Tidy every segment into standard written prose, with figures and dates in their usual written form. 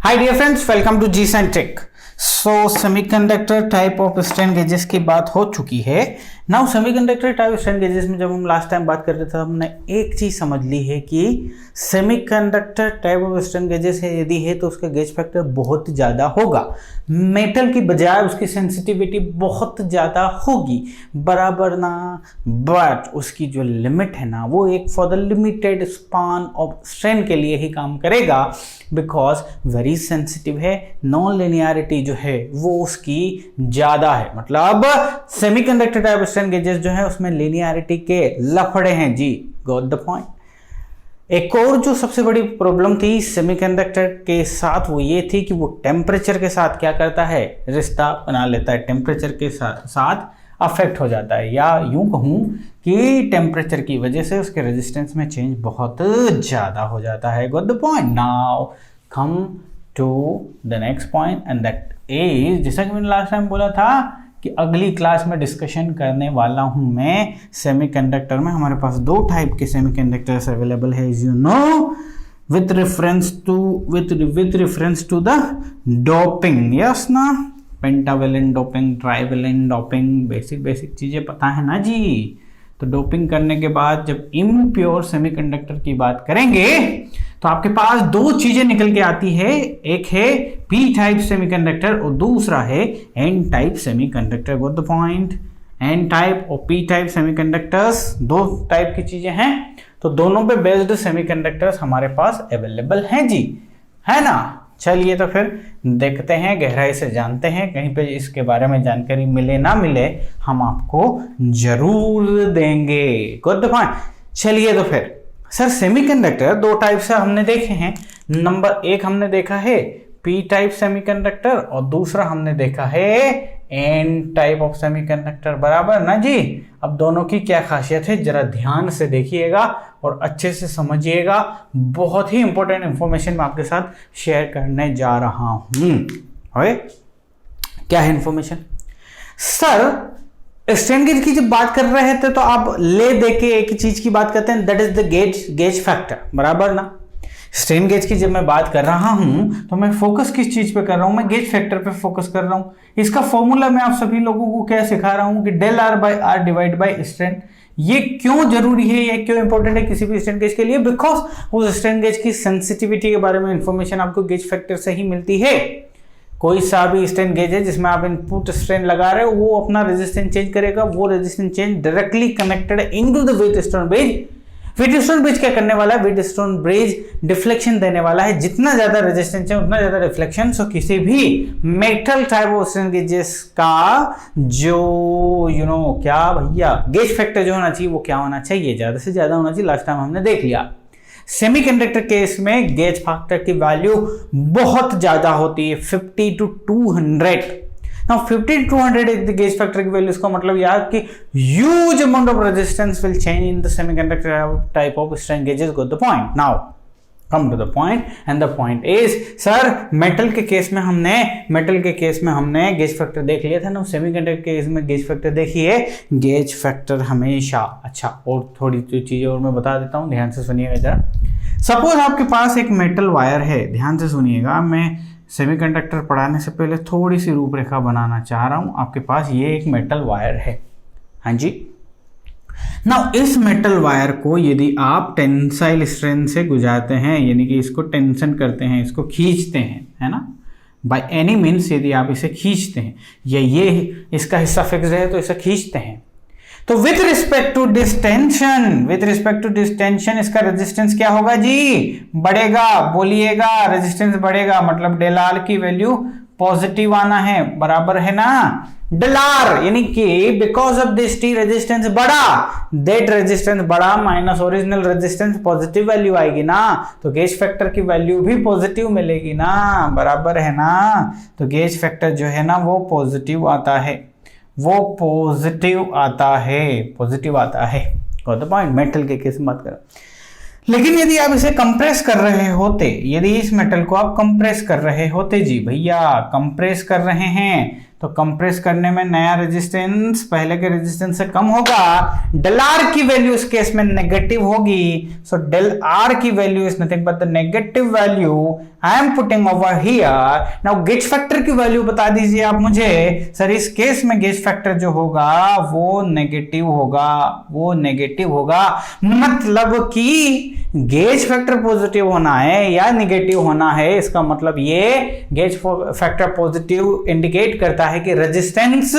Hi dear friends, welcome to G centric. So semiconductor type of strain gauges की बात हो चुकी है। Now semiconductor type strain gauges में जब हम लास्ट टाइम बात कर रहे थे, हमने एक चीज समझ ली है कि semiconductor type of strain gauges है यदि है तो उसका गेज फैक्टर बहुत ज़्यादा होगा। मेटल की बजाय उसकी सेंसिटिविटी बहुत ज़्यादा होगी, बराबर ना। बट उसकी जो लिमिट है ना, वो एक for the limited span of strain के लिए ही काम करेगा, बिकॉज वेरी सेंसिटिव है। नॉन लिनियरिटी जो है वो उसकी ज़्यादा है। मतलब सेमीकंडक्टर टाइप स्ट्रेन गेजेस जो है उसमें लिनियरिटी के लफड़े हैं जी। Got the point. एक और जो सबसे बड़ी प्रॉब्लम थी सेमीकंडक्टर के साथ वो ये थी कि वो टेम्परेचर के साथ क्या करता है, रिश्ता बना लेता है, टेम्परेचर के साथ अफेक्ट हो जाता है, या यूं कहूं कि टेम्परेचर की वजह से उसके रेजिस्टेंस में चेंज बहुत ज़्यादा हो जाता है। Got the point. Now come to the next point and that is, जैसा कि मैंने लास्ट टाइम बोला था कि अगली क्लास में डिस्कशन करने वाला हूं मैं सेमीकंडक्टर में। हमारे पास दो टाइप के सेमीकंडक्टर्स अवेलेबल है, as you know, with reference to the doping. Yes ना, pentavalent doping, trivalent doping, basic चीजें पता है ना जी। तो डोपिंग करने के बाद जब इम्प्योर सेमीकंडक्टर की बात करेंगे तो आपके पास दो चीजें निकल के आती है, एक है पी टाइप सेमीकंडक्टर और दूसरा है N type semiconductor. Got the point. N type और पी टाइप सेमीकंडक्टर्स दो टाइप की चीजें हैं, तो दोनों पे बेस्ड सेमीकंडक्टर्स हमारे पास अवेलेबल हैं जी, है ना। चलिए तो फिर देखते हैं, गहराई से जानते हैं, कहीं पे इसके बारे में जानकारी मिले ना मिले हम आपको जरूर देंगे। Got the point. चलिए तो फिर सर, सेमीकंडक्टर दो टाइप से हमने देखे हैं। नंबर एक हमने देखा है पी टाइप सेमीकंडक्टर और दूसरा हमने देखा है एन टाइप ऑफ सेमीकंडक्टर, बराबर ना जी। अब दोनों की क्या खासियत है जरा ध्यान से देखिएगा और अच्छे से समझिएगा। बहुत ही इंपॉर्टेंट इंफॉर्मेशन मैं आपके साथ शेयर करने जा रहा हूं। क्या है इंफॉर्मेशन सर? स्ट्रेन गेज की जब बात कर रहे थे तो आप ले दे के एक चीज की बात करते हैं, that is the gauge factor, बराबर ना। स्ट्रेन गेज की जब मैं बात कर रहा हूं तो मैं फोकस किस चीज पे कर रहा हूं, मैं गेज फैक्टर पे फोकस कर रहा हूं। इसका फॉर्मूला मैं आप सभी लोगों को क्या सिखा रहा हूं कि del R by R divide by strain. ये क्यों जरूरी है, ये क्यों इंपॉर्टेंट है किसी भी स्ट्रेन गेज के लिए? बिकॉज उस स्ट्रेन गेज की सेंसिटिविटी के बारे में इंफॉर्मेशन आपको गेज फैक्टर से ही मिलती है। कोई सा भी स्ट्रेन गेज है जिसमें आप इनपुट स्ट्रेन लगा रहे हो, वो अपना रेजिस्टेंस चेंज करेगा, वो resistance change directly connected into the Wheatstone bridge. Wheatstone bridge क्या करने वाला है? व्हीटस्टोन ब्रिज डिफ्लेक्शन देने वाला है। जितना ज्यादा रेजिस्टेंस है उतना ज्यादा रिफ्लेक्शन। सो किसी भी metal type of strain gauges का जो क्या भैया गेज फैक्टर जो होना चाहिए वो क्या होना चाहिए, ज्यादा से ज्यादा होना चाहिए। लास्ट टाइम हमने देख लिया सेमीकंडक्टर केस में गेज फैक्टर की वैल्यू बहुत ज्यादा होती है, 50 to 200। Now 50 to 200 is the gauge factor की वैल्यू। इसका मतलब यार कि huge amount of resistance will change in the semiconductor type of strain gauges. Got the point? Now come to the point and the point is, sir metal के case में हमने gauge factor देख लिया था ना। सेमीकंडक्टर के case में gauge factor देखिए, गेज फैक्टर हमेशा अच्छा। और थोड़ी चीजें और मैं बता देता हूँ, ध्यान से सुनिएगा जरा। सपोज आपके पास एक मेटल वायर है, ध्यान से सुनिएगा। मैं सेमीकंडक्टर पढ़ाने से पहले थोड़ी सी रूपरेखा बनाना चाह रहा हूं। आपके पास ये एक मेटल वायर है, हाँ जी। नाउ इस मेटल वायर को यदि आप टेंसाइल स्ट्रेन से गुजारते हैं, यानी कि इसको टेंशन करते हैं, इसको खींचते हैं, है ना, बाय एनी मीन्स, यदि आप इसे खींचते हैं या ये इसका हिस्सा फिक्स है तो इसे खींचते हैं, तो विथ रिस्पेक्ट टू डिस्टेंशन इसका रेजिस्टेंस क्या होगा जी? बढ़ेगा। बोलिएगा, रेजिस्टेंस बढ़ेगा, मतलब डेल आर की वैल्यू पॉजिटिव आना है, बराबर है ना। डेल आर यानी कि because of this T resistance बढ़ा, दैट रेजिस्टेंस बढ़ा minus original resistance, positive value आएगी ना, तो गेज फैक्टर की वैल्यू भी पॉजिटिव मिलेगी ना, बराबर है ना। तो गेज फैक्टर जो है ना वो पॉजिटिव आता है, पॉजिटिव आता है। Got the point. मेटल के केस में बात करें, लेकिन यदि आप इसे कंप्रेस कर रहे होते, यदि इस मेटल को आप कंप्रेस कर रहे होते जी भैया, कंप्रेस कर रहे हैं, तो कंप्रेस करने में नया रेजिस्टेंस पहले के रेजिस्टेंस से कम होगा, डेल आर की वैल्यू इस केस में नेगेटिव होगी, सो डेल आर की value is nothing but the negative value I am putting over here. Now gauge factor की वैल्यू बता दीजिए आप मुझे। सर इस केस में गेज फैक्टर जो होगा वो नेगेटिव होगा, वो नेगेटिव होगा, मतलब कि गेज फैक्टर पॉजिटिव होना है या नेगेटिव होना है, इसका मतलब ये गेज फैक्टर पॉजिटिव इंडिकेट करता है कि रेजिस्टेंस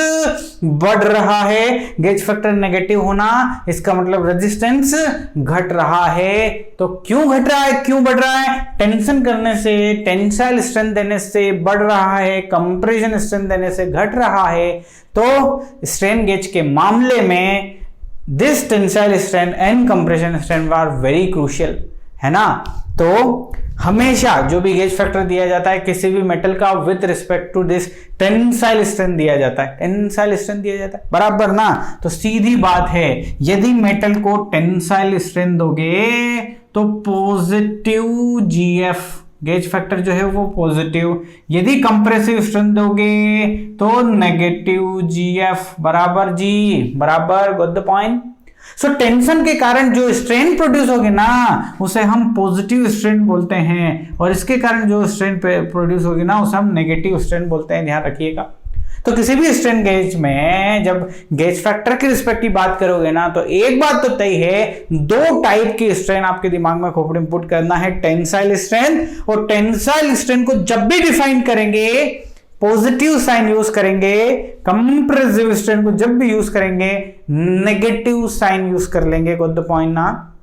बढ़ रहा है, गेज फैक्टर नेगेटिव होना इसका मतलब रेजिस्टेंस घट रहा है। तो क्यों घट रहा है, क्यों बढ़ रहा है? टेंशन करने से, टेंसाइल स्ट्रेंथ देने से बढ़ रहा है, कंप्रेशन स्ट्रेंथ देने से घट रहा है। तो स्ट्रेन गेज के मामले में this tensile strength and compression strength are very crucial, है ना। तो हमेशा जो भी गेज फैक्टर दिया जाता है किसी भी मेटल का with respect to this tensile strength दिया जाता है, टेंसाइल स्ट्रेंथ दिया जाता है, बराबर ना। तो सीधी बात है, यदि मेटल को टेंसाइल स्ट्रेंथ दोगे तो पॉजिटिव जीएफ गेज फैक्टर जो है वो पॉजिटिव, यदि कंप्रेसिव स्ट्रेंथ दोगे तो नेगेटिव जीएफ, बराबर जी, बराबर, got the point. So tension के कारण जो स्ट्रेन प्रोड्यूस होगी ना उसे हम पॉजिटिव स्ट्रेन बोलते हैं, और इसके कारण जो स्ट्रेन प्रोड्यूस होगी ना उसे हम नेगेटिव स्ट्रेन बोलते हैं, ध्यान रखिएगा। तो किसी भी स्ट्रेन गेज में जब गेज फैक्टर की रिस्पेक्ट की बात करोगे ना तो एक बात तो तय है, दो टाइप की स्ट्रेन आपके दिमाग में खोपड़ी में पुट करना है, टेंसाइल स्ट्रेन, और टेंसाइल स्ट्रेन को जब भी डिफाइन करेंगे पॉजिटिव साइन यूज करेंगे, कंप्रेसिव स्ट्रेन को जब भी यूज करेंगे नेगेटिव साइन यूज कर लेंगे, गॉट द पॉइंट ना।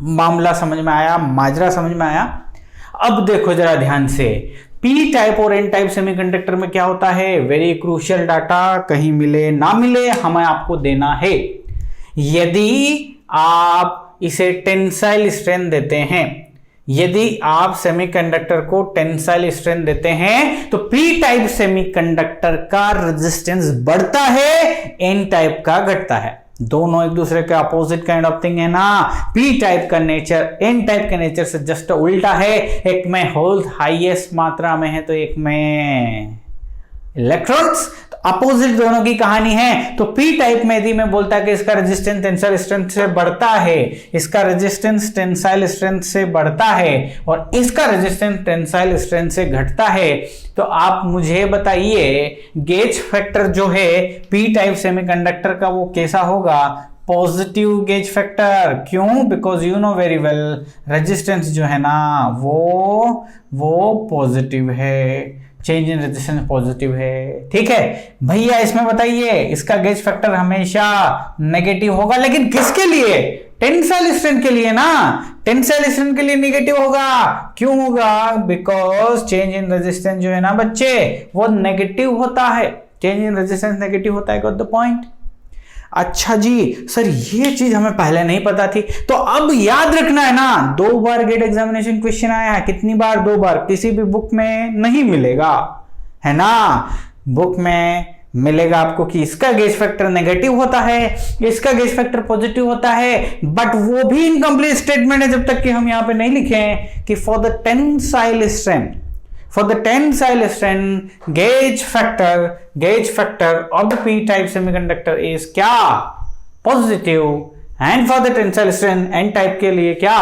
मामला समझ में आया, माजरा समझ में आया। अब देखो जरा ध्यान से, पी टाइप और एन टाइप सेमीकंडक्टर में क्या होता है, वेरी क्रूशियल डाटा, कहीं मिले ना मिले हमें आपको देना है। यदि आप इसे टेंसाइल स्ट्रेन देते हैं, यदि आप सेमीकंडक्टर को टेंसाइल स्ट्रेन देते हैं तो पी टाइप सेमीकंडक्टर का रेजिस्टेंस बढ़ता है, एन टाइप का घटता है। दोनों एक दूसरे के अपोजिट काइंड ऑफ थिंग है ना। पी टाइप का नेचर एन टाइप के नेचर से जस्ट उल्टा है, एक में होल्स हाईएस्ट मात्रा में है तो एक में इलेक्ट्रॉन्स, अपोजिट दोनों की कहानी है। तो पी टाइप में यदि मैं बोलता कि इसका रेजिस्टेंस टेंसाइल स्ट्रेंथ से बढ़ता है, इसका रेजिस्टेंस टेंसाइल स्ट्रेंथ से बढ़ता है और इसका रेजिस्टेंस टेंसाइल स्ट्रेंथ से घटता है, तो आप मुझे बताइए गेज फैक्टर जो है पी टाइप सेमीकंडक्टर का वो कैसा होगा, पॉजिटिव गेज फैक्टर। क्यों? Because you know very well resistance जो है ना वो पॉजिटिव है, चेंज इन रेजिस्टेंस पॉजिटिव है, ठीक है भैया। इसमें बताइए इसका गेज फैक्टर हमेशा नेगेटिव होगा, लेकिन किसके लिए? टेंसाइल स्ट्रेंथ के लिए ना। टेंसाइल स्ट्रेंथ के लिए नेगेटिव होगा, क्यों होगा? बिकॉज चेंज इन रेजिस्टेंस जो है ना बच्चे वो नेगेटिव होता है, चेंज इन रेजिस्टेंस नेगेटिव होता है, गॉट द पॉइंट। अच्छा जी सर ये चीज हमें पहले नहीं पता थी, तो अब याद रखना है ना, 2 बार गेट एग्जामिनेशन क्वेश्चन आया है, कितनी बार? 2 बार। किसी भी बुक में नहीं मिलेगा, है ना। बुक में मिलेगा आपको कि इसका गेज फैक्टर नेगेटिव होता है, इसका गेज फैक्टर पॉजिटिव होता है, बट वो भी इनकम्प्लीट स्टेटमेंट है जब तक कि हम यहां पे नहीं लिखे हैं कि for the tensile strength, for the tensile strength gauge factor of the p-type semiconductor is क्या? positive, and for the tensile strength n type के लिए क्या?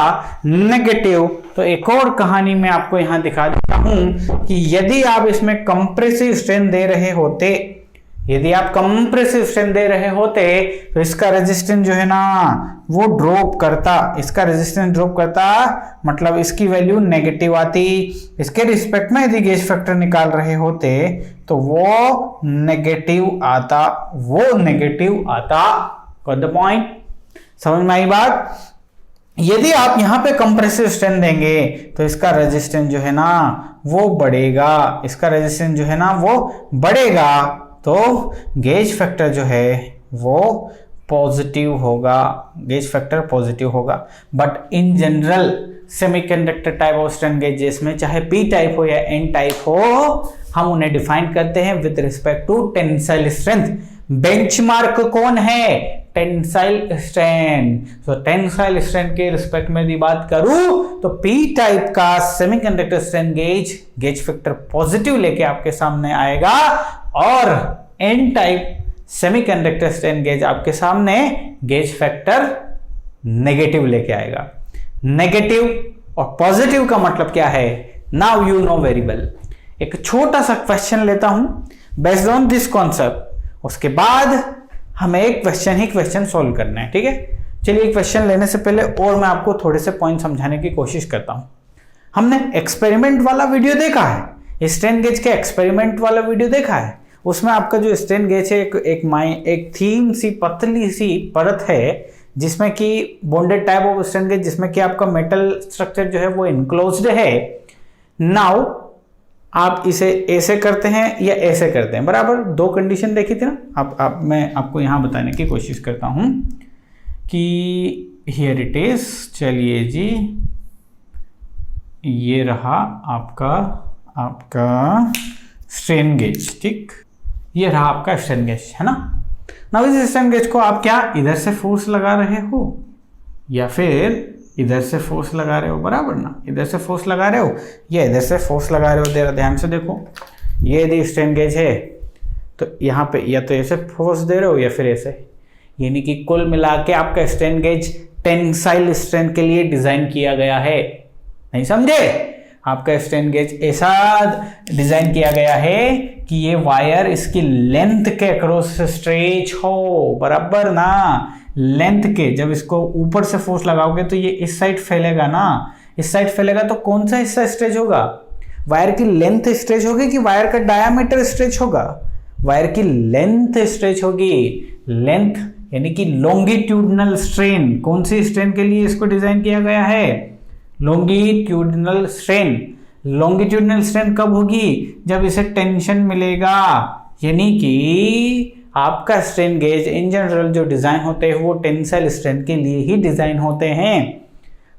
negative। तो एक और कहानी मैं आपको यहां दिखा देता हूं कि यदि आप इसमें कंप्रेसिव स्ट्रेन दे रहे होते, यदि आप कंप्रेसिव स्ट्रेन दे रहे होते तो इसका रेजिस्टेंस जो है ना वो ड्रॉप करता, इसका रेजिस्टेंस ड्रॉप करता, मतलब इसकी वैल्यू नेगेटिव आती। इसके रिस्पेक्ट में यदि गेज फैक्टर निकाल रहे होते तो वो नेगेटिव आता, वो नेगेटिव आता, गॉट द पॉइंट। समझ में आई बात? यदि आप यहां पे कंप्रेसिव स्ट्रेन देंगे तो इसका रेजिस्टेंस जो है ना वो बढ़ेगा, इसका रेजिस्टेंस जो है ना वो बढ़ेगा, तो गेज फैक्टर जो है वो पॉजिटिव होगा, गेज फैक्टर पॉजिटिव होगा। But in general semiconductor type of strain gauges में चाहे पी टाइप हो या एन टाइप हो, हम उन्हें डिफाइन करते हैं with respect to tensile strength. Benchmark कौन है? Tensile strength. तो टेंसाइल स्ट्रेंथ के रिस्पेक्ट में यदि बात करूं तो पी टाइप का semiconductor strain gauge factor positive लेके आपके सामने आएगा, और N type semiconductor strain gauge आपके सामने गेज फैक्टर नेगेटिव लेके आएगा। नेगेटिव और पॉजिटिव का मतलब क्या है, now you know very well. एक छोटा सा क्वेश्चन लेता हूं बेस्ड ऑन दिस कॉन्सेप्ट, उसके बाद हमें एक क्वेश्चन सॉल्व करना है, ठीक है। चलिए क्वेश्चन लेने से पहले और मैं आपको थोड़े से पॉइंट समझाने की कोशिश करता हूं। हमने एक्सपेरिमेंट वाला वीडियो देखा है, स्ट्रेन गेज के एक्सपेरिमेंट वाला वीडियो देखा है। उसमें आपका जो स्ट्रेन गेज है एक थीन सी पतली सी परत है जिसमें कि bonded type of strain gauge, जिसमें कि आपका मेटल स्ट्रक्चर जो है वो इनक्लोज्ड है। नाउ आप इसे ऐसे करते हैं या ऐसे करते हैं, बराबर दो कंडीशन देखी थी ना। मैं आपको यहां बताने की कोशिश करता हूं कि हियर इट इज। चलिए जी, ये रहा आपका स्ट्रेन गेज, ठीक। ये रहा आपका स्ट्रेन गेज, है ना। नाउ इस स्ट्रेन गेज को आप क्या इधर से फोर्स लगा रहे हो या फिर इधर से फोर्स लगा रहे हो, बराबर ना। इधर से फोर्स लगा रहे हो या इधर से फोर्स लगा रहे हो। जरा ध्यान से देखो, ये यदि स्ट्रेन गेज है तो यहाँ पे या तो ऐसे फोर्स दे रहे हो या फिर ऐसे, यानी कि कुल मिला के आपका स्ट्रेन गेज टेंसाइल स्ट्रेन के लिए डिजाइन किया गया है। नहीं समझे? आपका स्ट्रेन गेज ऐसा डिजाइन किया गया है कि ये वायर इसकी लेंथ के अक्रॉस स्ट्रेच हो, बराबर ना। लेंथ के, जब इसको ऊपर से फोर्स लगाओगे तो ये इस साइड फैलेगा ना, इस साइड फैलेगा तो कौन सा हिस्सा स्ट्रेच होगा? वायर की लेंथ स्ट्रेच होगी कि वायर का डायामीटर स्ट्रेच होगा? वायर की लेंथ स्ट्रेच होगी। लेंथ यानी कि लॉन्गिट्यूडनल स्ट्रेन। कौन सी स्ट्रेन के लिए इसको डिजाइन किया गया है? Longitudinal strain. लॉन्गिट्यूडनल स्ट्रेन कब होगी? जब इसे टेंशन मिलेगा, यानी कि आपका स्ट्रेन गेज इन जनरल जो डिजाइन होते हैं वो टेंसाइल स्ट्रेन के लिए ही डिजाइन होते हैं।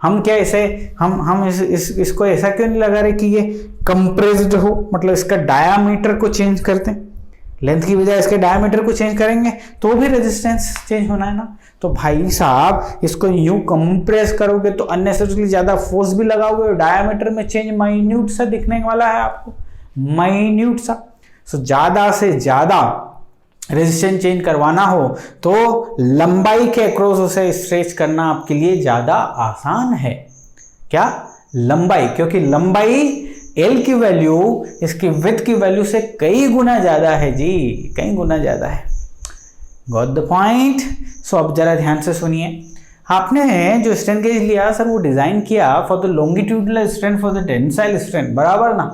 हम क्या इसे हम इसको ऐसा क्यों नहीं लगा रहे कि ये कंप्रेस्ड हो, मतलब इसका डायामीटर को चेंज करते हैं, लेंथ की बजाय इसके डायामीटर को चेंज करेंगे तो भी रेजिस्टेंस चेंज होना है ना। तो भाई साहब इसको यूं कंप्रेस करोगे तो अननेसेसरली ज्यादा फोर्स भी लगाओगे और डायामीटर में चेंज माइन्यूट सा दिखने वाला है आपको, माइन्यूट सा। सो ज्यादा से ज्यादा रेजिस्टेंस चेंज करवाना हो तो लंबाई के अक्रॉस उसे स्ट्रेच करना आपके लिए ज्यादा आसान है। क्या? लंबाई, क्योंकि लंबाई एल की वैल्यू इसकी विड्थ की वैल्यू से कई गुना ज्यादा है जी, कई गुना ज्यादा है। Got the point? सो अब जरा ध्यान से सुनिए। आपने जो स्ट्रेन गेज लिया सर वो डिजाइन किया for the longitudinal strain for the tensile strain, बराबर ना।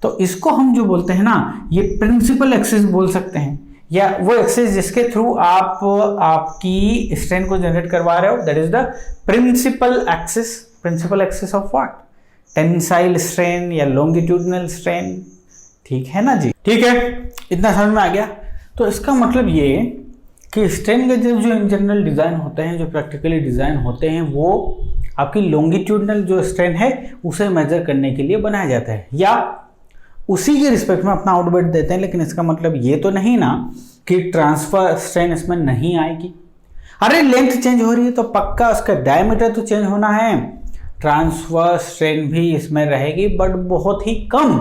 तो इसको हम जो बोलते हैं ना, ये प्रिंसिपल एक्सिस बोल सकते हैं, या वो एक्सिस जिसके थ्रू आप आपकी स्ट्रेन को जनरेट करवा रहे हो, that is the principal axis. Principal axis of what? Tensile strain या लॉन्गिट्यूडनल स्ट्रेन, ठीक है ना जी। ठीक है, इतना समझ में आ गया। तो इसका मतलब ये कि स्ट्रेन गेजेस जो इन जनरल डिजाइन होते हैं, जो प्रैक्टिकली डिजाइन होते हैं, वो आपकी लॉन्गिट्यूडनल जो स्ट्रेन है उसे मेजर करने के लिए बनाया जाता है, या उसी के रिस्पेक्ट में अपना आउटपुट देते हैं। लेकिन इसका मतलब ये तो नहीं ना कि ट्रांसफर स्ट्रेन इसमें नहीं आएगी। अरे लेंथ चेंज हो रही है तो पक्का उसका डायमीटर तो चेंज होना है, ट्रांसफर स्ट्रेन भी इसमें रहेगी बट बहुत ही कम।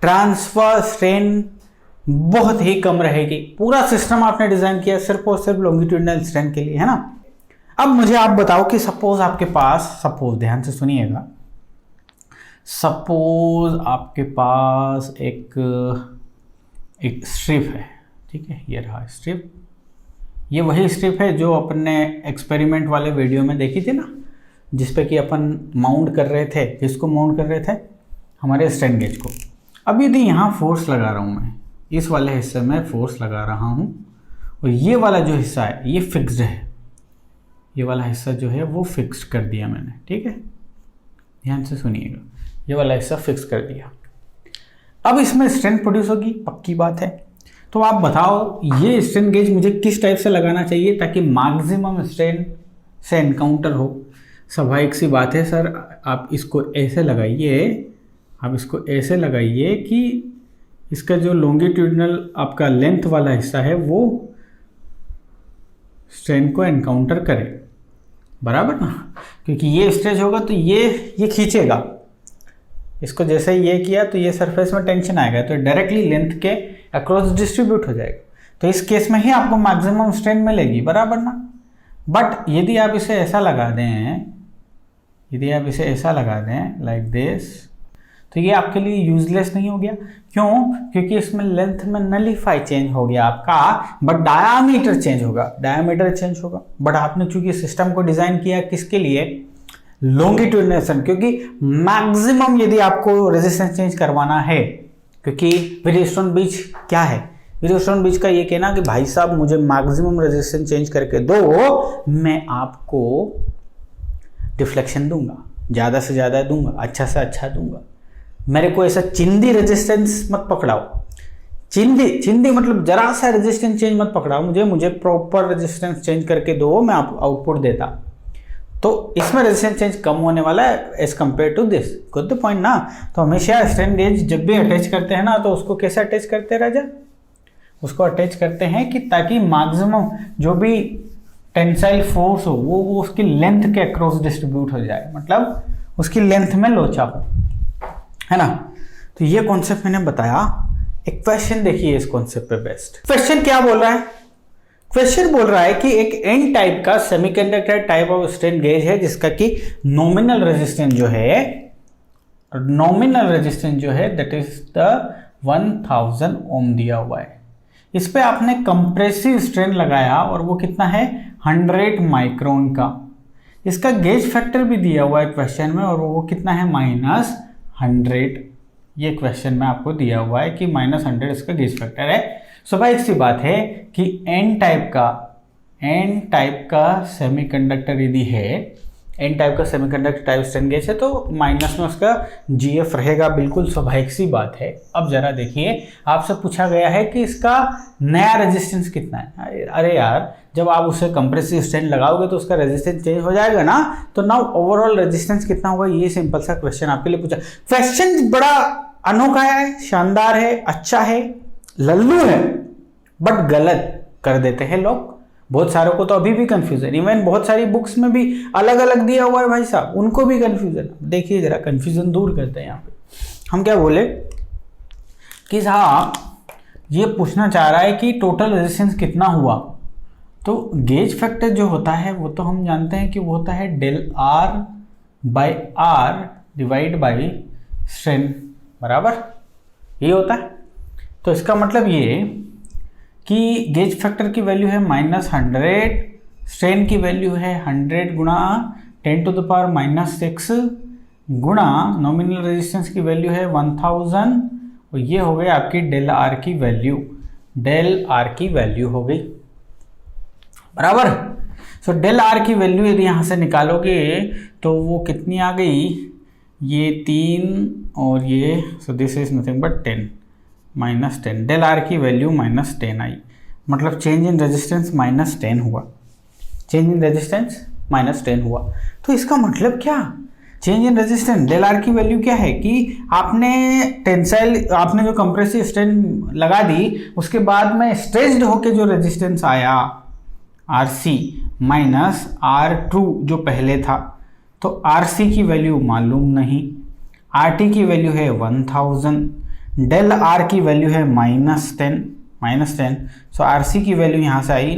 ट्रांसफर स्ट्रेन बहुत ही कम रहेगी। पूरा सिस्टम आपने डिजाइन किया सिर्फ और सिर्फ लॉन्गिट्यूडनल स्ट्रेन के लिए, है ना। अब मुझे आप बताओ कि सपोज आपके पास, सपोज ध्यान से सुनिएगा, सपोज आपके पास एक स्ट्रिप है, ठीक है, ये रहा स्ट्रिप। ये वही स्ट्रिप है जो अपने एक्सपेरिमेंट वाले वीडियो में देखी थी ना, जिस पे कि अपन माउंट कर रहे थे। किसको माउंट कर रहे थे? हमारे स्ट्रेन गेज को। अब यदि यहाँ फोर्स लगा रहा हूँ मैं, इस वाले हिस्से में फोर्स लगा रहा हूँ, और ये वाला जो हिस्सा है ये फिक्स्ड है, ये वाला हिस्सा जो है वो फिक्स्ड कर दिया मैंने, ठीक है। ध्यान से सुनिएगा, ये वाला हिस्सा फिक्स कर दिया। अब इसमें स्ट्रेन प्रोड्यूस होगी, पक्की बात है। तो आप बताओ ये स्ट्रेन गेज मुझे किस टाइप से लगाना चाहिए ताकि मैक्सिमम स्ट्रेन से एनकाउंटर हो। स्वाभाविक सी बात है सर, आप इसको ऐसे लगाइए, आप इसको ऐसे लगाइए कि इसका जो लॉन्गिट्यूडनल आपका लेंथ वाला हिस्सा है वो स्ट्रेन को एनकाउंटर करे, बराबर ना। क्योंकि ये स्ट्रेच होगा तो ये खींचेगा, इसको जैसे ही ये किया तो ये सरफेस में टेंशन आएगा, तो डायरेक्टली लेंथ के अक्रॉस डिस्ट्रीब्यूट हो जाएगा, तो इस केस में ही आपको मैक्सिमम स्ट्रेन मिलेगी, बराबर ना। बट यदि आप इसे ऐसा लगा दें, यदि आप इसे ऐसा लगा दें लाइक दिस, तो ये आपके लिए यूजलेस नहीं हो गया। क्यों? क्योंकि इसमें लेंथ में नलीफाई चेंज हो गया आपका, बट डायामीटर चेंज होगा, डायामीटर चेंज होगा। बट आपने चूंकि सिस्टम को डिजाइन किया किसके लिए? लॉन्गिट्यूडिनल, क्योंकि मैक्सिमम यदि आपको रेजिस्टेंस चेंज करवाना है, क्योंकि व्हीटस्टोन ब्रिज क्या है? व्हीटस्टोन ब्रिज का ये कहना कि भाई साहब मुझे मैक्सिमम रेजिस्टेंस चेंज करके दो, मैं आपको डिफ्लेक्शन दूंगा, ज़्यादा से ज़्यादा दूंगा, अच्छा से अच्छा दूंगा, मेरे को ऐसा चिंदी रेजिस्टेंस मत पकड़ाओ। चिंदी मतलब जरा सा रेजिस्टेंस चेंज मत पकड़ाओ, मुझे प्रॉपर रेजिस्टेंस चेंज करके दो, मैं आपको आउटपुट देता। तो इसमें रेजिस्टेंस चेंज कम होने वाला है as compare to this, got the point ना। तो हमेशा स्ट्रेन गेज जब भी अटैच करते हैं ना, तो उसको कैसे अटैच करते हैं राजा? उसको अटैच करते हैं कि ताकि मैक्सिमम जो भी टेंसाइल फोर्स हो वो उसकी लेंथ के अक्रॉस डिस्ट्रीब्यूट हो जाए, मतलब उसकी लेंथ में लोचा हो, है ना। तो ये कॉन्सेप्ट मैंने बताया। एक क्वेश्चन देखिए इस कॉन्सेप्ट पे बेस्ट। क्वेश्चन क्या बोल रहा है? क्वेश्चन बोल रहा है कि एक एन टाइप का semiconductor type of strain gauge है जिसका कि नॉमिनल रेजिस्टेंस जो है दैट इज द 1000 ओम दिया हुआ है। इस पे आपने कंप्रेसिव स्ट्रेन लगाया और वो कितना है? 100 माइक्रोन का। इसका गेज फैक्टर भी दिया हुआ है क्वेश्चन में, और वो कितना है? -100। ये क्वेश्चन में आपको दिया हुआ है कि -100 इसका गेज फैक्टर है। स्वाभाविक सी बात है कि एन टाइप का सेमीकंडक्टर यदि है, एन टाइप का सेमीकंडक्टर टाइप स्ट्रेन गेज है, तो माइनस में उसका जीएफ रहेगा, बिल्कुल स्वाभाविक सी बात है। अब जरा देखिए, आपसे पूछा गया है कि इसका नया रेजिस्टेंस कितना है। अरे यार, जब आप उसे कंप्रेसिव स्ट्रेन लगाओगे तो उसका रेजिस्टेंस चेंज हो जाएगा ना, तो नाउ ओवरऑल रेजिस्टेंस कितना होगा? ये सिंपल सा क्वेश्चन आपके लिए पूछा। क्वेश्चन बड़ा अनोखा है, शानदार है, अच्छा है, लल्लू है, बट गलत कर देते हैं लोग। बहुत सारों को तो अभी भी कंफ्यूजन, इवन बहुत सारी बुक्स में भी अलग अलग दिया हुआ है भाई साहब, उनको भी कंफ्यूजन। देखिए जरा कंफ्यूजन दूर करते हैं। यहाँ पे हम क्या बोले कि साहब ये पूछना चाह रहा है कि टोटल रेजिस्टेंस कितना हुआ। तो गेज फैक्टर जो होता है वो तो हम जानते हैं कि वो होता है del(R)/R डिवाइड बाई स्ट्रेन, बराबर ये होता है। तो इसका मतलब ये कि गेज फैक्टर की वैल्यू है -100, स्ट्रेन की वैल्यू है 100 गुणा 10⁻⁻6 गुणा नॉमिनल रेजिस्टेंस की वैल्यू है 1000, और ये हो गई आपकी del(R) की वैल्यू, del(R) की वैल्यू हो गई, बराबर। सो del(R) की वैल्यू यदि यहाँ से निकालोगे तो वो कितनी आ गई? ये 3 और ये, so this is nothing but 10 -10। del(R) की वैल्यू -10 आई, मतलब चेंज इन रेजिस्टेंस -10 हुआ, चेंज इन रेजिस्टेंस -10 हुआ। तो इसका मतलब क्या? चेंज इन रेजिस्टेंस del(R) की वैल्यू क्या है कि आपने आपने जो कंप्रेसिव स्ट्रेन लगा दी, उसके बाद में स्ट्रेच्ड होके जो रेजिस्टेंस आया RC -R2 जो पहले था, तो RC की वैल्यू मालूम नहीं, RT की वैल्यू है 1000, del(R) की वैल्यू है -10, सो RC की वैल्यू यहाँ से आई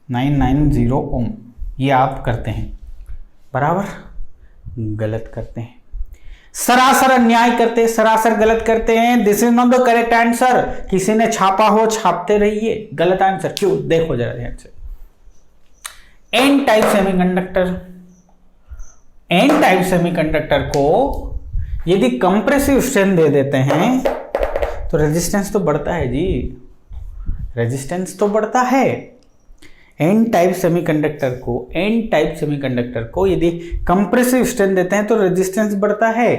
990 ओम। ये आप करते हैं, बराबर गलत करते हैं, सरासर अन्याय करते हैं, सरासर गलत करते हैं। This is not the correct answer. किसी ने छापा हो, छापते रहिए, गलत आंसर क्यों? देखो जरा ध्यान से। एन टाइप सेमीकंडक्टर को यदि कंप्रेसिव स्ट्रेन दे देते हैं तो रेजिस्टेंस तो बढ़ता है जी, रेजिस्टेंस तो बढ़ता है। एन टाइप सेमीकंडक्टर को यदि कंप्रेसिव स्ट्रेन देते हैं तो रेजिस्टेंस बढ़ता है,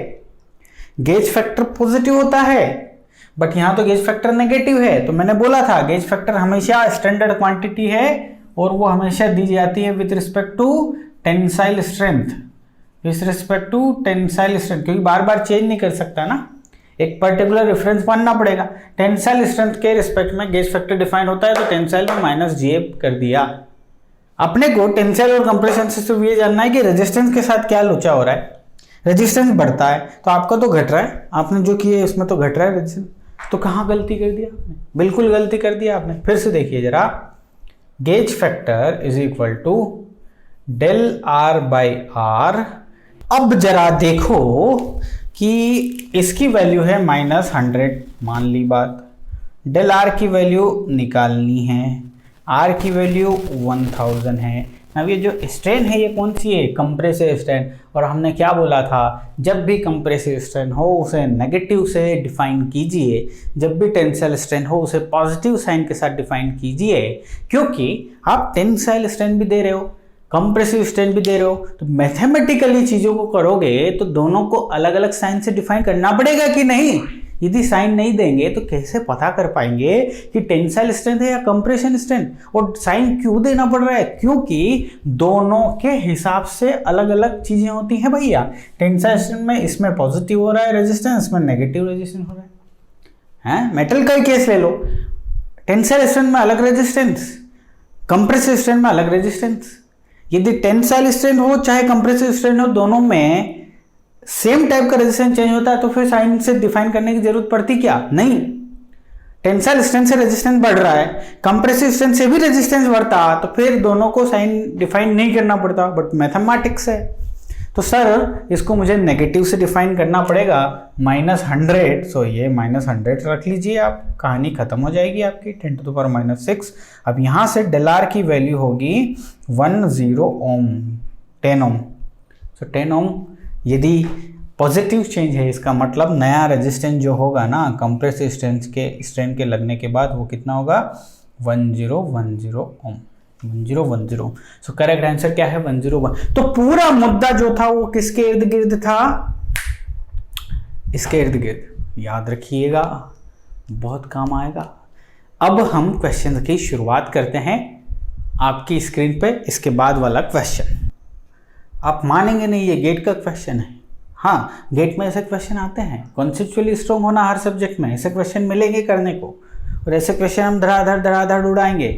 गेज फैक्टर पॉजिटिव होता है। बट यहां तो गेज फैक्टर नेगेटिव है। तो मैंने बोला था गेज फैक्टर हमेशा स्टैंडर्ड क्वांटिटी है और वो हमेशा दी जाती है with respect to tensile strength, क्योंकि बार बार चेंज नहीं कर सकता ना, एक पर्टिकुलर रेफरेंस मानना पड़ेगा। टेंसाइल स्ट्रेंथ के रिस्पेक्ट में गेज फैक्टर डिफाइन होता है, तो टेंसाइल में -GF कर दिया। अपने को टेंसाइल और कंप्रेशन से सिर्फ ये जानना है कि रेजिस्टेंस के साथ क्या लोचा हो रहा है। रेजिस्टेंस बढ़ता है, तो आपका तो घट रहा है, आपने जो किया है उसमें तो घट रहा है रेजिस्टेंस, तो कहाँ गलती कर दिया आपने? बिल्कुल गलती कर दिया आपने। फिर से देखिए जरा, gauge factor is equal to del R by R. अब जरा देखो कि इसकी वैल्यू है -100, मान ली बात। डेल आर की वैल्यू निकालनी है, आर की वैल्यू 1000 है। अब ये जो स्ट्रेन है ये कौन सी है? Compressive strain. और हमने क्या बोला था, जब भी कंप्रेसिव स्ट्रेन हो उसे नेगेटिव से डिफाइन कीजिए, जब भी टेंसाइल स्ट्रेन हो उसे पॉजिटिव साइन के साथ डिफाइन कीजिए, क्योंकि आप टेंसाइल स्ट्रेन भी दे रहे हो, कंप्रेसिव स्ट्रेन भी दे रहे हो, तो मैथमेटिकली चीज़ों को करोगे तो दोनों को अलग अलग साइन से डिफाइन करना पड़ेगा कि नहीं? यदि साइन नहीं देंगे तो कैसे पता कर पाएंगे कि टेंसाइल स्ट्रेंथ है या कंप्रेशन स्ट्रेंथ? और साइन क्यों देना पड़ रहा है? क्योंकि दोनों के हिसाब से अलग अलग चीजें होती हैं भैया। टेंसाइल स्ट्रेंथ में इसमें पॉजिटिव हो रहा है रेजिस्टेंस, में नेगेटिव रेजिस्टेंस हो रहा है। मेटल का ही केस ले लो, टेंसाइल स्ट्रेंथ में अलग रेजिस्टेंस, कंप्रेसिव स्ट्रेंथ में अलग रेजिस्टेंस। यदि टेंसाइल स्ट्रेंथ हो चाहे कंप्रेसिव स्ट्रेंथ हो, दोनों में सेम टाइप का रेजिस्टेंस चेंज होता है, तो फिर साइन से डिफाइन करने की जरूरत पड़ती क्या? नहीं। टेंसाइल स्ट्रेंथ से रेजिस्टेंस बढ़ रहा है, कंप्रेसिव स्ट्रेंथ से भी रेजिस्टेंस बढ़ता, तो फिर दोनों को साइन डिफाइन नहीं करना पड़ता, बट मैथमेटिक्स है। तो सर इसको मुझे नेगेटिव से डिफाइन करना पड़ेगा, -100। सो ये -100 रख लीजिए आप, कहानी खत्म हो जाएगी आपकी, 10⁻⁻⁶। अब यहां से डेल आर की वैल्यू होगी 10 ओम, 10 ओम। सो 10 ओम यदि पॉजिटिव चेंज है, इसका मतलब नया रेजिस्टेंस जो होगा ना कंप्रेसिव स्ट्रेन के लगने के बाद, वो कितना होगा? 1010 ओम, 1010। सो करेक्ट आंसर क्या है? 101। तो पूरा मुद्दा जो था वो किसके इर्द गिर्द था? इसके इर्द गिर्द। याद रखिएगा, बहुत काम आएगा। अब हम क्वेश्चन की शुरुआत करते हैं आपकी स्क्रीन पे, इसके बाद वाला क्वेश्चन। आप मानेंगे नहीं, ये गेट का क्वेश्चन है। हाँ, गेट में ऐसे क्वेश्चन आते हैं, कॉन्सेप्चुअली स्ट्रॉन्ग होना हर सब्जेक्ट में, ऐसे क्वेश्चन मिलेंगे करने को, और ऐसे क्वेश्चन हम धड़ाधड़ उड़ाएंगे,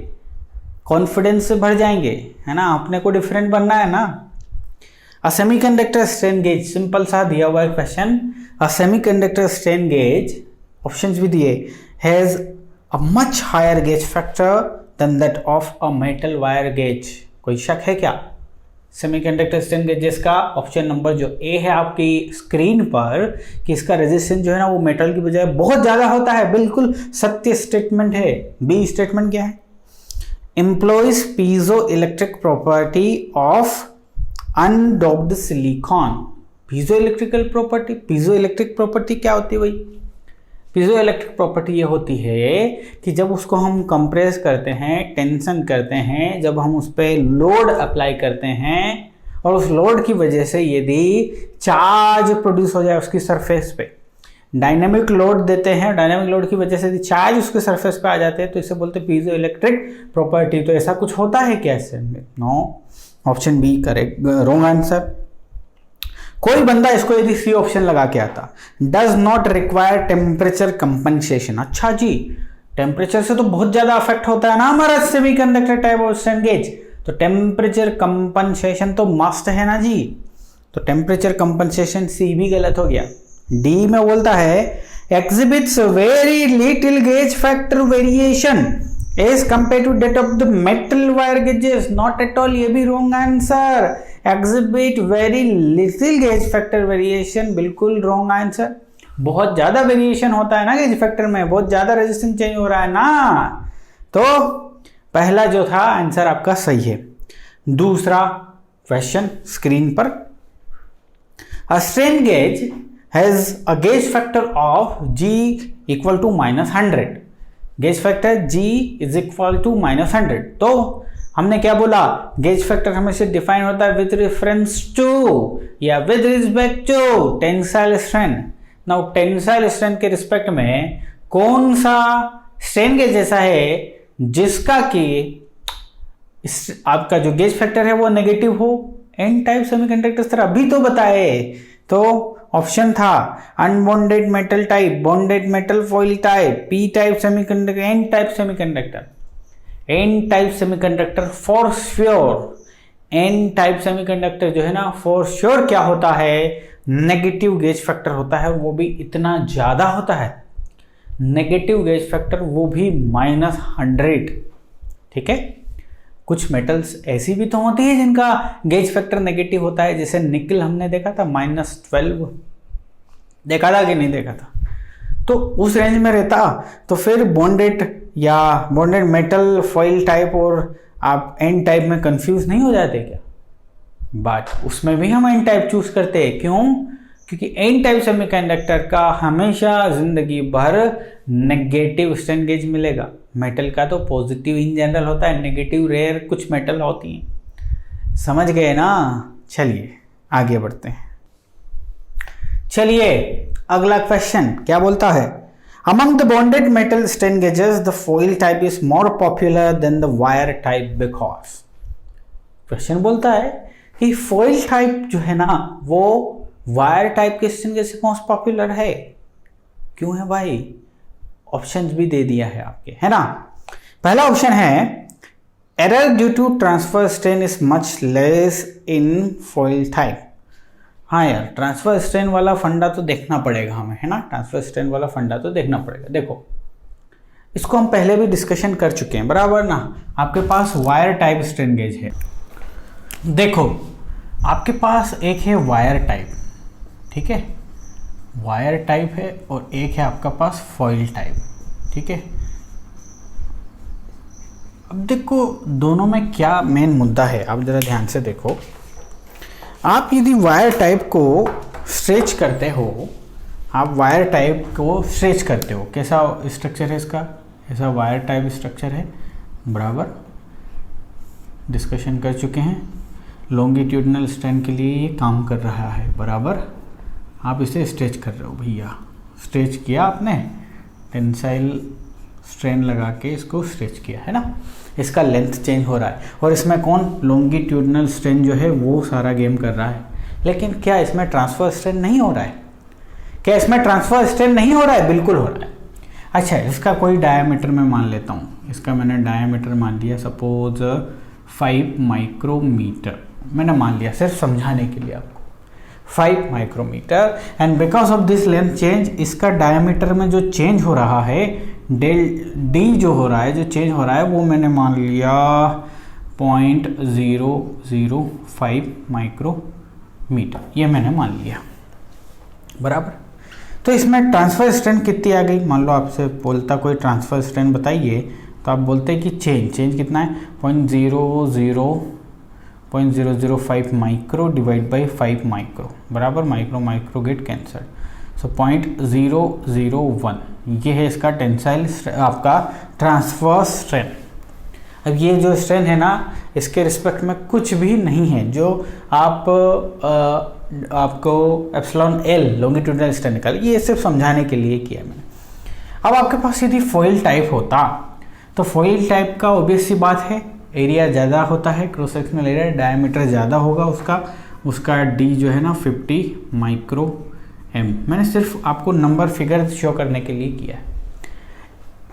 कॉन्फिडेंस से भर जाएंगे, है ना? अपने को डिफरेंट बनना है ना। A semiconductor strain gauge, simple सा दिया हुआ है question. A semiconductor strain gauge, options भी दिए, has a much higher gauge factor than that of a metal wire gauge. कोई शक है क्या? सेमीकंडक्टर स्ट्रेन गेजेस का ऑप्शन नंबर जो ए है आपकी स्क्रीन पर, कि इसका रेजिस्टेंस जो है ना वो मेटल की बजाय बहुत ज्यादा होता है, बिल्कुल सत्य स्टेटमेंट है। बी स्टेटमेंट क्या है? Employs piezo electric property of undoped silicon. Piezo electric property क्या होती है भाई? पीजो इलेक्ट्रिक प्रॉपर्टी ये होती है कि जब उसको हम कंप्रेस करते हैं, टेंशन करते हैं, जब हम उस पर लोड अप्लाई करते हैं, और उस लोड की वजह से यदि चार्ज प्रोड्यूस हो जाए उसकी सरफेस पे, डायनेमिक लोड देते हैं, डायनेमिक लोड की वजह से यदि चार्ज उसके सरफेस पे आ जाते हैं, तो इसे बोलते हैं पीजो इलेक्ट्रिक प्रॉपर्टी। तो ऐसा कुछ होता है क्या इससे? No, option B correct, wrong answer. कोई बंदा इसको यदि सी ऑप्शन लगा के आता, does not require temperature compensation. अच्छा जी, टेम्परेचर से तो बहुत ज्यादा अफेक्ट होता है ना हमारा semiconductor type of strain gauge, तो टेम्परेचर कंपनसेशन तो मस्ट है ना जी। तो टेम्परेचर कंपनसेशन सी भी गलत हो गया। डी में बोलता है exhibits very little gauge factor variation as compared to that of the metal wire gauges. Not at all, ये भी wrong answer. Exhibit very little gauge factor variation, बिल्कुल wrong answer. बहुत ज्यादा वेरिएशन होता है ना गेज फैक्टर में, बहुत ज्यादा रेजिस्टेंस चेंज हो रहा है ना, तो पहला जो था आंसर आपका सही है। दूसरा क्वेश्चन स्क्रीन पर, a strain gauge has a gauge factor of G equal to -100. Gauge factor G is equal to -100। तो हमने क्या बोला, गेज फैक्टर हमेशा डिफाइन होता है विद रेफरेंस टू या with respect to tensile strain. Now tensile strain के respect में कौन सा स्ट्रेन गेज ऐसा है जिसका कि आपका जो गेज फैक्टर है वो नेगेटिव हो? एन टाइप सेमीकंडक्टर्स तरह अभी तो बताए, तो ऑप्शन था unbonded metal type, bonded metal foil type, P type semiconductor, N type semiconductor. N type semiconductor for sure, N type semiconductor जो है ना, फॉर श्योर क्या होता है, नेगेटिव गेज फैक्टर होता है, वो भी इतना ज़्यादा होता है, नेगेटिव गेज फैक्टर वो भी -100। ठीक है, कुछ मेटल्स ऐसी भी तो होती है जिनका गेज फैक्टर नेगेटिव होता है, जैसे निकल हमने देखा था -12, देखा था कि नहीं देखा था, तो उस रेंज में रहता। तो फिर बॉन्डेड या बॉन्डेड मेटल फॉइल टाइप और आप एन टाइप में कंफ्यूज नहीं हो जाते क्या? बट उसमें भी हम एन टाइप चूज करते हैं, क्यों? क्योंकि एन टाइप सेमीकंडक्टर का हमेशा जिंदगी भर नेगेटिव स्ट्रेन गेज मिलेगा। मेटल का तो पॉजिटिव इन जनरल होता है, नेगेटिव रेयर कुछ मेटल होती हैं। समझ गए ना? चलिए आगे बढ़ते हैं। चलिए अगला क्वेश्चन क्या बोलता है, Among the bonded metal strain gauges, the foil type is more popular than the wire type because। Question बोलता है कि foil type जो है ना वो wire type के strain gauge से मोस्ट पॉपुलर है। क्यों है भाई? ऑप्शंस भी दे दिया है आपके, है ना। पहला ऑप्शन है error due to transfer strain is much less in foil type। हाँ यार, ट्रांसफर स्ट्रेन वाला फंडा तो देखना पड़ेगा हमें, है ना। ट्रांसफर स्ट्रेन वाला फंडा तो देखना पड़ेगा। देखो, इसको हम पहले भी डिस्कशन कर चुके हैं, बराबर ना। आपके पास वायर टाइप स्ट्रेन गेज है। देखो, आपके पास एक है वायर टाइप, ठीक है, वायर टाइप है, और एक है आपका पास फॉइल टाइप, ठीक है। अब देखो दोनों में क्या मेन मुद्दा है, आप जरा ध्यान से देखो। आप यदि वायर टाइप को स्ट्रेच करते हो, आप वायर टाइप को स्ट्रेच करते हो, कैसा स्ट्रक्चर है इसका, ऐसा वायर टाइप स्ट्रक्चर है, बराबर डिस्कशन कर चुके हैं। लॉन्गिट्यूडनल स्ट्रेन के लिए ये काम कर रहा है, बराबर। आप इसे स्ट्रेच कर रहे हो भैया, स्ट्रेच किया आपने, टेंसाइल स्ट्रेन लगा के इसको स्ट्रेच किया, है ना। इसका लेंथ चेंज हो रहा है, और इसमें कौन, लॉन्गिट्यूडनल स्ट्रेन जो है वो सारा गेम कर रहा है। लेकिन क्या इसमें ट्रांसफर स्ट्रेन नहीं हो रहा है? क्या इसमें ट्रांसफर स्ट्रेन नहीं हो रहा है? बिल्कुल हो रहा है। अच्छा, इसका कोई डायमीटर मैं मान लेता हूँ, इसका मैंने डायमीटर मान लिया, सपोज 5 माइक्रोमीटर मैंने मान लिया, सिर्फ समझाने के लिए आपको, 5 micrometre. And because of this length change, इसका डायमीटर में जो चेंज हो रहा है, डेल डी जो हो रहा है, जो चेंज हो रहा है, वो मैंने मान लिया 0.005 माइक्रोमीटर, ये मैंने मान लिया, बराबर। तो इसमें ट्रांसफर स्ट्रेन कितनी आ गई? मान लो आपसे बोलता कोई ट्रांसफर स्ट्रेन बताइए, तो आप बोलते कि चेंज कितना है, 0.005 माइक्रो डिवाइड बाई 5 माइक्रो, बराबर। माइक्रो गेट कैंसर, सो 0.001, ये है इसका टेंसाइल आपका ट्रांसफर स्ट्रेन। अब ये जो स्ट्रेन है ना, इसके रिस्पेक्ट में कुछ भी नहीं है, जो आपको एप्सिलॉन एल लॉन्गिट्यूडनल स्ट्रेन निकाल, ये सिर्फ समझाने के लिए किया मैंने। अब आपके पास यदि फॉइल टाइप होता, तो फॉइल टाइप का ऑब्वियस सी बात है, एरिया ज़्यादा होता है, क्रॉस सेक्शनल एरिया, डायमीटर ज़्यादा होगा उसका डी जो है ना 50 माइक्रो एम। मैंने सिर्फ आपको नंबर फिगर शो करने के लिए किया है।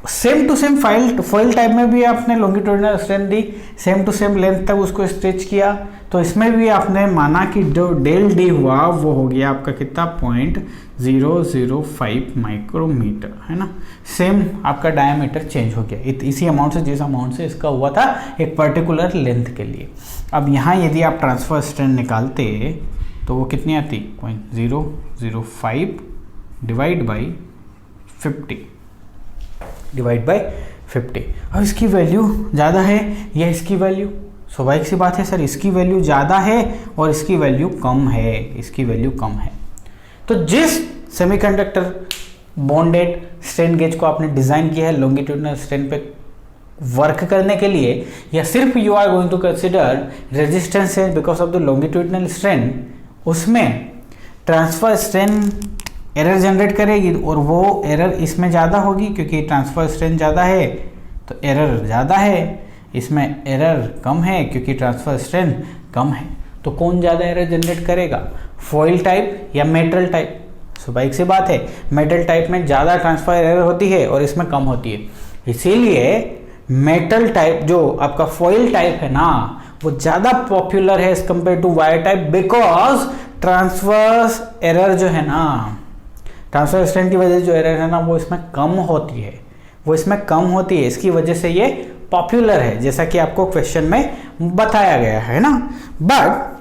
Same to same foil type में भी आपने लॉन्गिट्यूडनल स्ट्रेन दी, सेम टू सेम लेंथ तक उसको स्ट्रेच किया, तो इसमें भी आपने माना कि जो डेल डी हुआ वो हो गया आपका कितना, 0.005 माइक्रोमीटर, है ना। सेम आपका डायमीटर चेंज हो गया इसी अमाउंट से, जिस अमाउंट से इसका हुआ था एक पर्टिकुलर लेंथ के लिए। अब यहाँ यदि आप ट्रांसफर स्ट्रेन निकालते तो वो कितनी आती, 0.005 डिवाइड बाई 50। अब इसकी वैल्यू ज़्यादा है या इसकी वैल्यू, स्वाभाविक सी बात है सर, इसकी वैल्यू ज़्यादा है और इसकी वैल्यू कम है, तो जिस सेमीकंडक्टर बॉन्डेड स्ट्रेन गेज को आपने डिज़ाइन किया है लॉन्गिट्यूडनल स्ट्रेन पे वर्क करने के लिए, या सिर्फ you are going to consider resistance है because of the longitudinal strain, उसमें ट्रांसफर स्ट्रेन एरर जनरेट करेगी, और वो एरर इसमें ज़्यादा होगी क्योंकि ट्रांसफर स्ट्रेन ज़्यादा है तो एरर ज़्यादा है, इसमें एरर कम है क्योंकि ट्रांसफर स्ट्रेन कम है। तो कौन ज़्यादा एरर जनरेट करेगा, फॉइल टाइप या मेटल टाइप? स्वाभाविक सी बात है, मेटल टाइप में ज़्यादा ट्रांसफर एरर होती है और इसमें कम होती है, इसीलिए मेटल टाइप जो आपका फॉइल टाइप है ना, वो ज़्यादा पॉपुलर है as compare to Y type, because transverse error जो है ना, ट्रांसवर्स स्ट्रेन की वजह से जो एरर है ना वो इसमें कम होती है, इसकी वजह से ये पॉपुलर है, जैसा कि आपको क्वेश्चन में बताया गया है ना। बट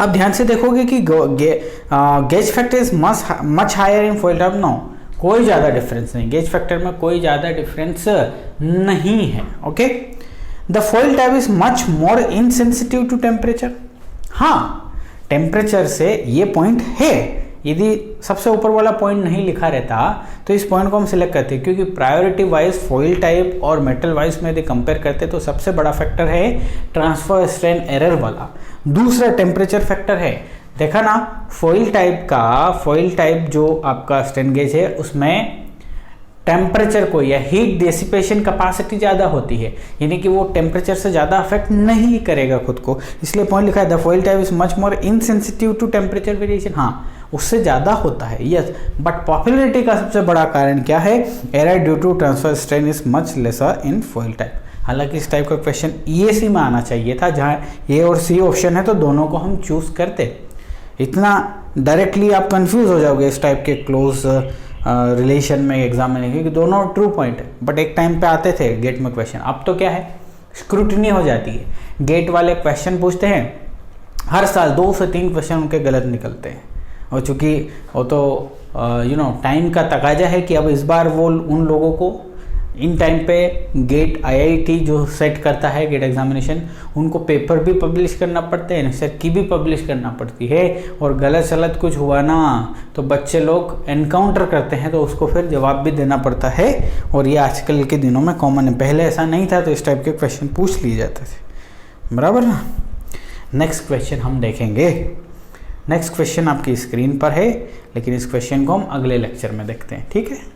अब ध्यान से देखोगे कि gauge factor is much higher in foil type. No, कोई ज़्यादा डिफरेंस नहीं, गेज फैक्टर में कोई ज़्यादा डिफरेंस नहीं है। Okay, the foil type is much more insensitive to temperature. हाँ, टेम्परेचर से ये पॉइंट है, यदि सबसे ऊपर वाला पॉइंट नहीं लिखा रहता तो इस पॉइंट को हम सिलेक्ट करते हैं, क्योंकि प्रायोरिटी वाइज फॉइल टाइप और मेटल वाइज में यदि कंपेयर करते तो सबसे बड़ा फैक्टर है ट्रांसफर स्ट्रेन एरर वाला, दूसरा टेम्परेचर फैक्टर है। देखा ना, फॉइल टाइप जो आपका स्ट्रेन गेज है उसमें टेम्परेचर को या हीट डिसिपेशन कैपेसिटी ज़्यादा होती है, यानी कि वो टेम्परेचर से ज़्यादा अफेक्ट नहीं करेगा खुद को, इसलिए पॉइंट लिखा है the foil type is much more insensitive to temperature variation. हाँ, उससे ज़्यादा होता है, यस, बट पॉपुलरिटी का सबसे बड़ा कारण क्या है, error due to transfer strain is much lesser in foil type. हालांकि इस टाइप का क्वेश्चन EAC में आना चाहिए था, जहाँ A और C ऑप्शन है तो दोनों को हम चूज करते। इतना डायरेक्टली आप कंफ्यूज हो जाओगे इस टाइप के क्लोज रिलेशन में एग्जाम में, क्योंकि दोनों ट्रू पॉइंट है, बट एक टाइम पे आते थे गेट में क्वेश्चन। अब तो क्या है, स्क्रूटनी हो जाती है, गेट वाले क्वेश्चन पूछते हैं, हर साल 2 से 3 क्वेश्चन उनके गलत निकलते हैं, और चूंकि वो तो टाइम का तकाजा है कि अब इस बार वो उन लोगों को इन टाइम पे गेट IIT जो सेट करता है गेट एग्जामिनेशन, उनको पेपर भी पब्लिश करना पड़ते हैं, आंसर की भी पब्लिश करना पड़ती है, और गलत सलत कुछ हुआ ना तो बच्चे लोग एनकाउंटर करते हैं, तो उसको फिर जवाब भी देना पड़ता है, और ये आजकल के दिनों में कॉमन है। पहले ऐसा नहीं था, तो इस टाइप के क्वेश्चन पूछ लिए जाते थे, बराबर ना। नेक्स्ट क्वेश्चन हम देखेंगे, नेक्स्ट क्वेश्चन आपकी स्क्रीन पर है, लेकिन इस क्वेश्चन को हम अगले लेक्चर में देखते हैं, ठीक है।